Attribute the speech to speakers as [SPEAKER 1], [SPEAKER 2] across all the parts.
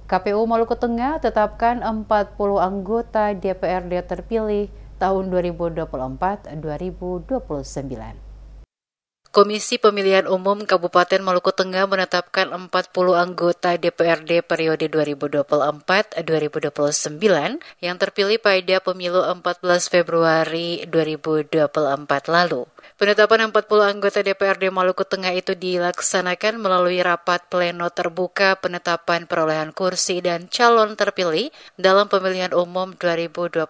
[SPEAKER 1] KPU Maluku Tengah tetapkan 40 anggota DPRD terpilih tahun 2024-2029. Komisi Pemilihan Umum Kabupaten Maluku Tengah menetapkan 40 anggota DPRD periode 2024-2029 yang terpilih pada pemilu 14 Februari 2024 lalu. Penetapan 40 anggota DPRD Maluku Tengah itu dilaksanakan melalui rapat pleno terbuka penetapan perolehan kursi dan calon terpilih dalam pemilihan umum 2024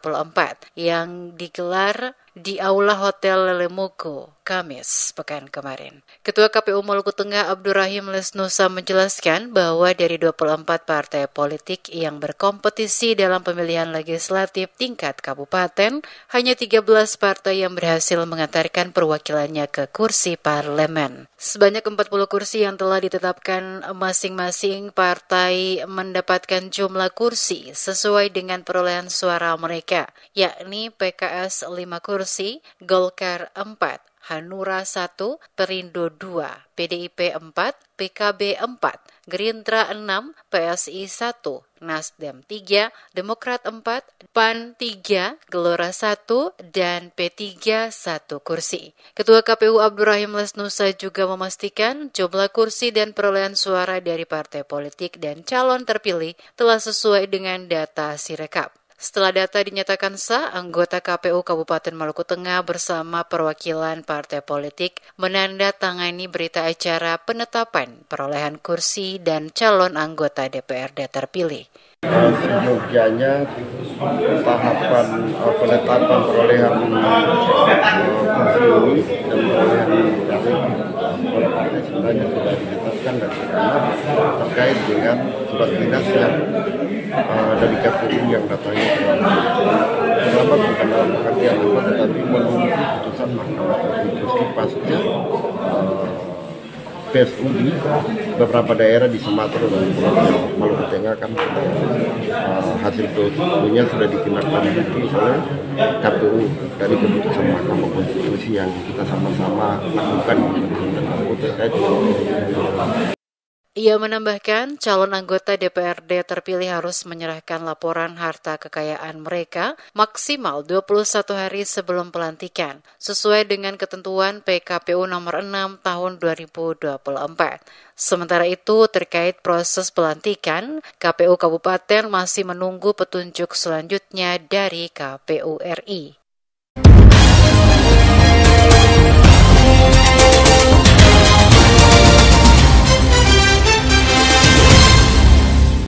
[SPEAKER 1] yang digelar di Aula Hotel Lelemuko, Kamis pekan kemarin. Ketua KPU Maluku Tengah Abdurrahim Lesnusa menjelaskan bahwa dari 24 partai politik yang berkompetisi dalam pemilihan legislatif tingkat kabupaten, hanya 13 partai yang berhasil mengantarkan perwakilannya ke kursi parlemen. Sebanyak 40 kursi yang telah ditetapkan masing-masing partai mendapatkan jumlah kursi sesuai dengan perolehan suara mereka, yakni PKS 5 kursi, Golkar 4, Hanura 1, Perindo 2, PDIP 4, PKB 4, Gerindra 6, PSI 1, Nasdem 3, Demokrat 4, PAN 3, Gelora 1, dan P3 1 kursi. Ketua KPU Abdurrahim Lesnusa juga memastikan jumlah kursi dan perolehan suara dari partai politik dan calon terpilih telah sesuai dengan data Sirekap. Setelah data dinyatakan sah, anggota KPU Kabupaten Maluku Tengah bersama perwakilan partai politik menandatangani berita acara penetapan perolehan kursi dan calon anggota DPRD terpilih.
[SPEAKER 2] Seyogianya tahapan penetapan perolehan kursi ini dan perolehan kursi oleh partai sebenarnya sudah ditetapkan dan terkait dengan surat dinas yang dari KPU yang datangnya terlambat bukan dalam pengertian apa, tetapi menunggu putusan Mahkamah Konstitusi pasca PSU di beberapa daerah di Sumatera dan Pulau Maluku Tengah kan hasil PSU-nya sudah ditindaklanjuti oleh KPU dari keputusan Mahkamah Konstitusi yang kita sama-sama lakukan terkait dengan.
[SPEAKER 1] Ia menambahkan, calon anggota DPRD terpilih harus menyerahkan laporan harta kekayaan mereka maksimal 21 hari sebelum pelantikan, sesuai dengan ketentuan PKPU nomor 6 tahun 2024. Sementara itu, terkait proses pelantikan, KPU Kabupaten masih menunggu petunjuk selanjutnya dari KPU RI.